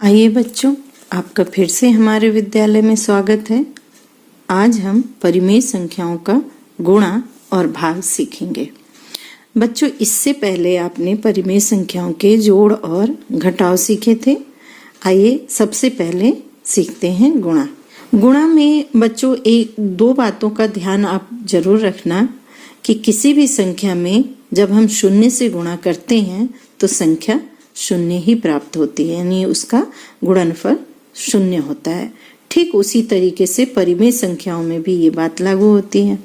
आइए बच्चों, आपका फिर से हमारे विद्यालय में स्वागत है। आज हम परिमेय संख्याओं का गुणा और भाग सीखेंगे। बच्चों, इससे पहले आपने परिमेय संख्याओं के जोड़ और घटाव सीखे थे। आइए सबसे पहले सीखते हैं गुणा। गुणा में बच्चों एक दो बातों का ध्यान आप जरूर रखना कि किसी भी संख्या में जब हम शून्य से गुणा करते हैं तो संख्या शून्य ही प्राप्त होती है, यानी उसका गुणनफल शून्य होता है। ठीक उसी तरीके से परिमेय संख्याओं में भी ये बात लागू होती है।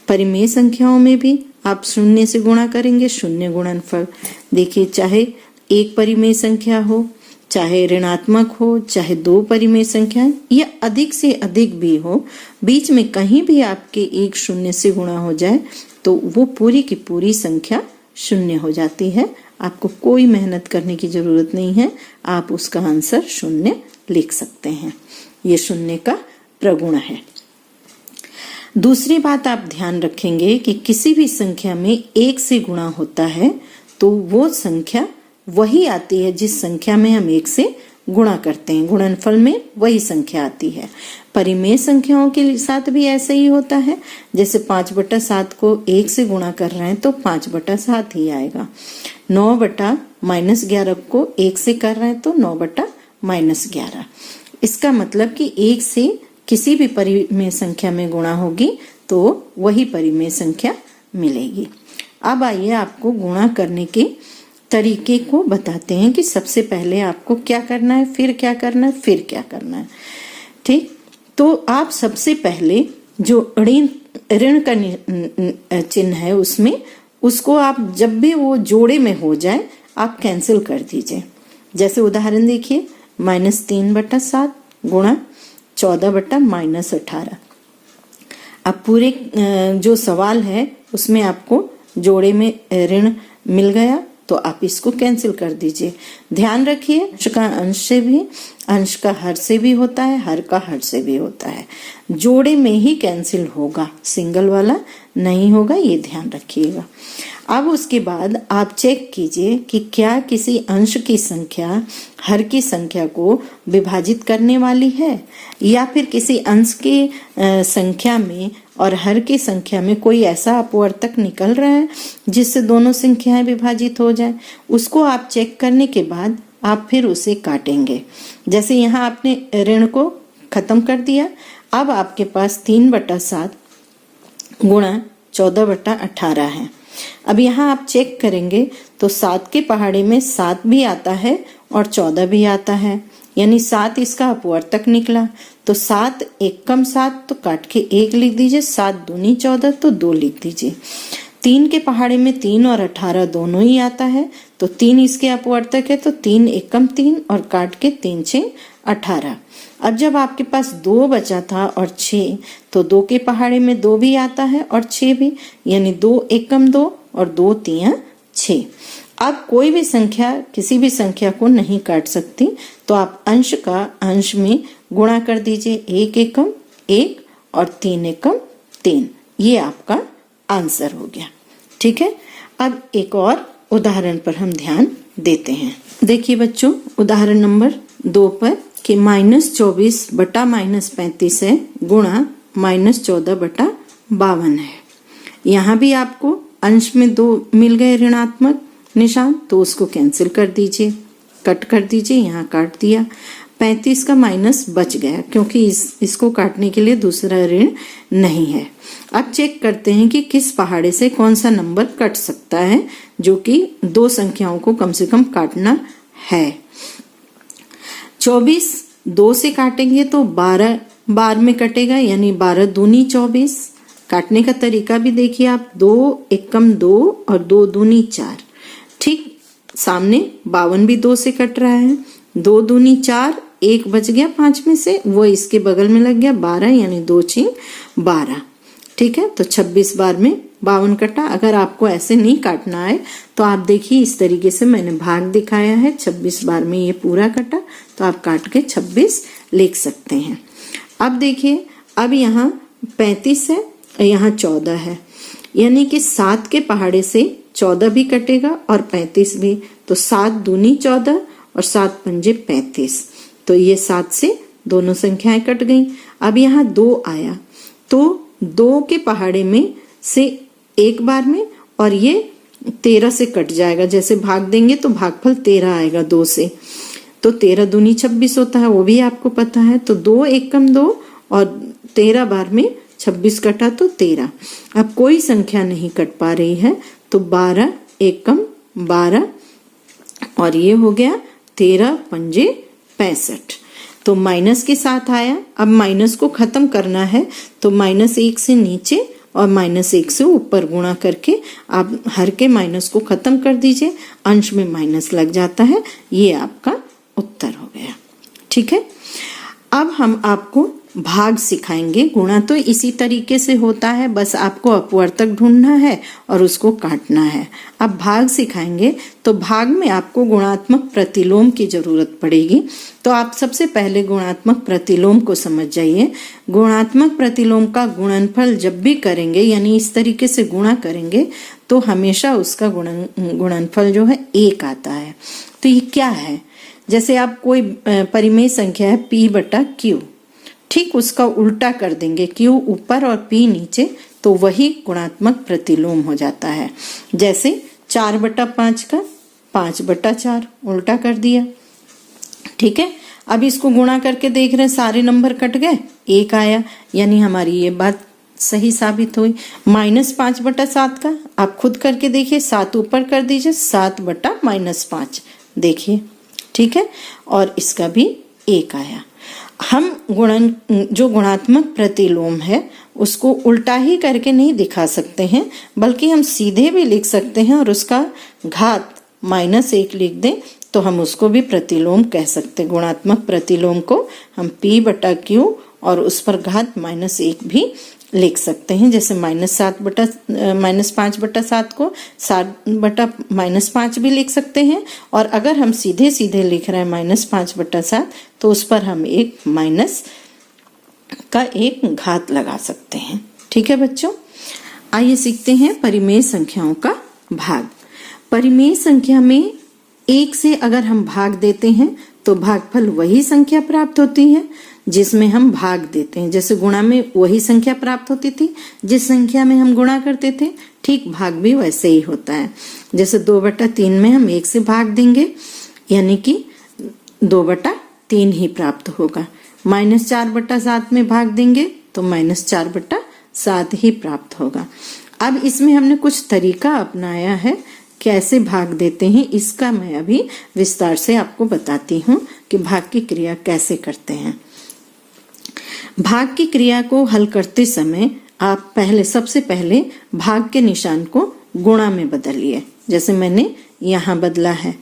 परिमेय संख्याओं में भी आप शून्य से गुणा करेंगे, शून्य गुणनफल। देखिए, चाहे एक परिमेय संख्या हो, चाहे ऋणात्मक हो, चाहे दो परिमेय संख्या या अधिक से अधिक भी हो, बीच में कहीं भी आपके एक शून्य से गुणा हो जाए तो वो पूरी की पूरी संख्या शून्य हो जाती है। आपको कोई मेहनत करने की जरूरत नहीं है, आप उसका आंसर शून्य लिख सकते हैं। ये शून्य का प्रगुण है। दूसरी बात आप ध्यान रखेंगे कि किसी भी संख्या में एक से गुणा होता है तो वो संख्या वही आती है जिस संख्या में हम एक से गुणा करते हैं, गुणनफल में वही संख्या आती है। परिमेय संख्याओं के साथ भी ऐसे ही होता है। जैसे 5/7 को 1 से गुणा कर रहे हैं तो 5/7 ही आएगा। 9/-11 को 1 से कर रहे हैं तो 9/-11। इसका मतलब कि 1 से किसी भी परिमेय संख्या में गुणा होगी तो वही परिमेय संख्या मिलेगी। अब आइए आपको गुणा करने के तरीके को बताते हैं कि सबसे पहले आपको क्या करना है, फिर क्या करना है, फिर क्या करना है। ठीक, तो आप सबसे पहले जो ऋण का चिन्ह है उसको आप जब भी वो जोड़े में हो जाए आप कैंसिल कर दीजिए। जैसे उदाहरण देखिए, -3/7 गुणा 14/-18। अब पूरे जो सवाल है उसमें आपको जोड़े में ऋण मिल गया तो आप इसको कैंसिल कर दीजिए। ध्यान रखिए, अंश का अंश से भी, अंश का हर से भी होता है, हर का हर से भी होता है। जोड़े में ही कैंसिल होगा, सिंगल वाला नहीं होगा, ये ध्यान रखिएगा। अब उसके बाद आप चेक कीजिए कि क्या किसी अंश की संख्या हर की संख्या को विभाजित करने वाली है या फिर किसी अंश की संख्या में और हर की संख्या में कोई ऐसा अपवर्तक निकल रहा है जिससे दोनों संख्याएं विभाजित हो जाए। उसको आप चेक करने के बाद आप फिर उसे काटेंगे। जैसे यहाँ आपने ऋण को खत्म कर दिया। अब आपके पास 3/7 गुणा 14/18 है। अब यहाँ आप चेक करेंगे तो 7 के पहाड़े में 7 भी आता है और 14 भी आता है, यानी 7 इसका अपवर्तक निकला। तो 7 एकम 7 तो काट के 1 लिख दीजिए, 7 दूनी 14 तो 2 लिख दीजिए। 3 के पहाड़े में 3 और 18 दोनों ही आता है तो 3 इसके अपवर्तक है तो 3 एकम 3 और काट के 3 6 18। अब जब आपके पास 2 बचा था और 6 तो 2 के पहाड़े में 2 भी आता है और 6 भी, यानी 2 एकम 2 और 2 3 6। अब कोई भी संख्या किसी भी संख्या को नहीं काट सकती तो आप अंश का अंश में गुणा कर दीजिए। 1 एकम 1 और 3 एकम 3। ये आपका आंसर हो गया। ठीक है, अब एक और उदाहरण पर हम ध्यान देते हैं। देखिए बच्चों, उदाहरण नंबर 2 पर कि -24/-35 है गुणा -14/52 है। यहाँ भी आपको अंश में 2 मिल गए ऋणात्मक निशान तो उसको कैंसिल कर दीजिए, कट कर दीजिए। यहाँ काट दिया। 35 का माइनस बच गया क्योंकि इसको काटने के लिए दूसरा ऋण नहीं है। अब चेक करते हैं कि किस पहाड़े से कौन सा नंबर कट सकता है जो कि 2 संख्याओं को कम से कम काटना है। 24 2 से काटेंगे तो 12 बार में कटेगा, यानी 12 दूनी 24। काटने का तरीका भी देखिए आप, 2 एकम 2 और 2 दूनी 4। ठीक, सामने 52 भी 2 से कट रहा है। 2 दूनी 4, 1 बच गया 5 में से, वो इसके बगल में लग गया 12, यानी 2 6 12। ठीक है, तो 26 बार में 52 कटा। अगर आपको ऐसे नहीं काटना है तो आप देखिए, इस तरीके से मैंने भाग दिखाया है। 26 बार में ये पूरा कटा तो आप काट के 26 लिख सकते हैं। अब देखिए, अब यहाँ 35 है, यहाँ 14 है, यानी कि 7 के पहाड़े से 14 भी कटेगा और 35 भी। तो 7 दूनी 14 और 7 पंजे 35। तो ये 7 से दोनों संख्याएं कट गई। अब यहाँ 2 आया तो 2 के पहाड़े में से एक बार में, और ये 13 से कट जाएगा। जैसे भाग देंगे तो भागफल 13 आएगा 2 से, तो 13 दूनी 26 होता है, वो भी आपको पता है। तो 2 एकम 2 और 13 बार में 26 कटा तो 13। अब कोई संख्या नहीं कट पा रही है तो 12 एकम 12 और ये हो गया 13 पंजे 65। तो माइनस के साथ आया। अब माइनस को खत्म करना है तो -1 से नीचे और -1 से ऊपर गुणा करके आप हर के माइनस को खत्म कर दीजिए, अंश में माइनस लग जाता है। ये आपका उत्तर हो गया। ठीक है, अब हम आपको भाग सिखाएंगे। गुणा तो इसी तरीके से होता है, बस आपको अपवर्तक ढूंढना है और उसको काटना है। अब भाग सिखाएंगे तो भाग में आपको गुणात्मक प्रतिलोम की जरूरत पड़ेगी। तो आप सबसे पहले गुणात्मक प्रतिलोम को समझ जाइए। गुणात्मक प्रतिलोम का गुणनफल जब भी करेंगे, यानी इस तरीके से गुणा करेंगे, तो हमेशा उसका गुणनफल जो है 1 आता है। तो ये क्या है? जैसे आप कोई परिमेय संख्या है P/Q, ठीक उसका उल्टा कर देंगे, Q ऊपर और P नीचे, तो वही गुणात्मक प्रतिलोम हो जाता है। जैसे 4/5 का 5/4 उल्टा कर दिया। ठीक है, अब इसको गुणा करके देख रहे हैं, सारे नंबर कट गए, 1 आया, यानी हमारी ये बात सही साबित हुई। -5/7 का आप खुद करके देखिए, 7 ऊपर कर दीजिए, 7/-5 देखिए। ठीक है, और इसका भी 1 आया। हम जो गुणात्मक प्रतिलोम है उसको उल्टा ही करके नहीं दिखा सकते हैं, बल्कि हम सीधे भी लिख सकते हैं और उसका घात -1 लिख दें तो हम उसको भी प्रतिलोम कह सकते हैं। गुणात्मक प्रतिलोम को हम P/Q और उस पर घात -1 भी लिख सकते हैं। जैसे -5/7 को 7/-5 भी लिख सकते हैं, और अगर हम सीधे सीधे लिख रहे हैं -5/7 तो उस पर हम एक माइनस का एक घात लगा सकते हैं। ठीक है बच्चों, आइए सीखते हैं परिमेय संख्याओं का भाग। परिमेय संख्या में 1 से अगर हम भाग देते हैं तो भागफल वही संख्या प्राप्त होती है जिसमें हम भाग देते हैं। जैसे गुणा में वही संख्या प्राप्त होती थी जिस संख्या में हम गुणा करते थे, ठीक भाग भी वैसे ही होता है। जैसे 2/3 में हम 1 से भाग देंगे, यानी कि 2/3 ही प्राप्त होगा। -4/7 में भाग देंगे तो -4/7 ही प्राप्त होगा। अब इसमें हमने कुछ तरीका अपनाया है कैसे भाग देते हैं, इसका मैं अभी विस्तार से आपको बताती हूँ कि भाग की क्रिया कैसे करते हैं। भाग की क्रिया को हल करते समय आप सबसे पहले भाग के निशान को गुणा में बदलिए, जैसे मैंने यहाँ बदला है।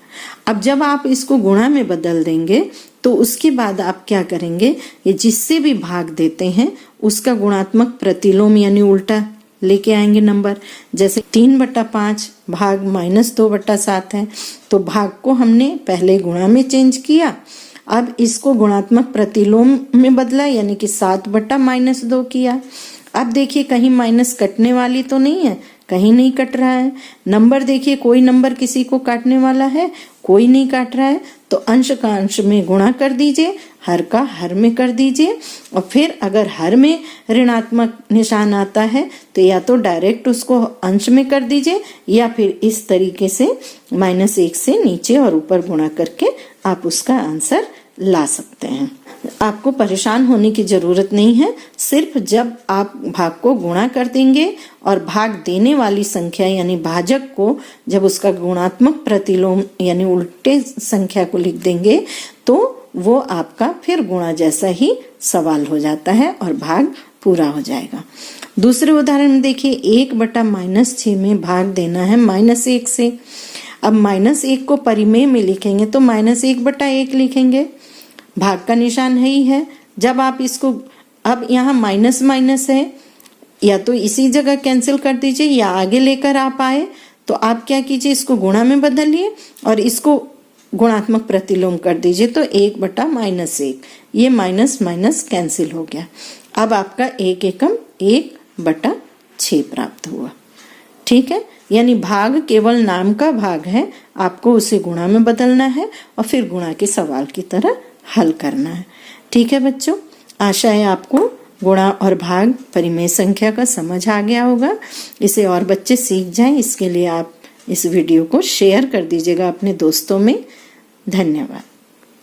अब जब आप इसको गुणा में बदल देंगे तो उसके बाद आप क्या करेंगे, ये जिससे भी भाग देते हैं उसका गुणात्मक प्रतिलोम यानी उल्टा लेके आएंगे नंबर। जैसे 3/5 भाग -2/7 है, तो भाग को हमने पहले गुणा में चेंज किया, अब इसको गुणात्मक प्रतिलोम में बदला, यानी कि 7/-2 किया। अब देखिए कहीं माइनस कटने वाली तो नहीं है, कहीं नहीं कट रहा है। नंबर देखिए, कोई नंबर किसी को काटने वाला है, कोई नहीं काट रहा है, तो अंश का अंश में गुणा कर दीजिए, हर का हर में कर दीजिए, और फिर अगर हर में ऋणात्मक निशान आता है तो या तो डायरेक्ट उसको अंश में कर दीजिए, या फिर इस तरीके से -1 से नीचे और ऊपर गुणा करके आप उसका आंसर ला सकते हैं। आपको परेशान होने की जरूरत नहीं है। सिर्फ जब आप भाग को गुणा कर देंगे और भाग देने वाली संख्या यानी भाजक को जब उसका गुणात्मक प्रतिलोम यानी उल्टे संख्या को लिख देंगे तो वो आपका फिर गुणा जैसा ही सवाल हो जाता है और भाग पूरा हो जाएगा। दूसरे उदाहरण में देखिए, 1/-6 में भाग देना है -1 से। अब -1 को परिमेय में लिखेंगे तो -1/1 लिखेंगे, भाग का निशान है ही है। जब आप इसको, अब यहाँ माइनस माइनस है, या तो इसी जगह कैंसिल कर दीजिए या आगे लेकर आप आए, तो आप क्या कीजिए, इसको गुणा में बदलिए और इसको गुणात्मक प्रतिलोम कर दीजिए, तो 1/-1, ये माइनस माइनस कैंसिल हो गया। अब आपका 1 एकम 1/6 प्राप्त हुआ। ठीक है, यानी भाग केवल नाम का भाग है, आपको उसे गुणा में बदलना है और फिर गुणा के सवाल की तरह हल करना है। ठीक है बच्चों, आशा है आपको गुणा और भाग परिमेय संख्या का समझ आ गया होगा। इसे और बच्चे सीख जाएं, इसके लिए आप इस वीडियो को शेयर कर दीजिएगा अपने दोस्तों में। धन्यवाद।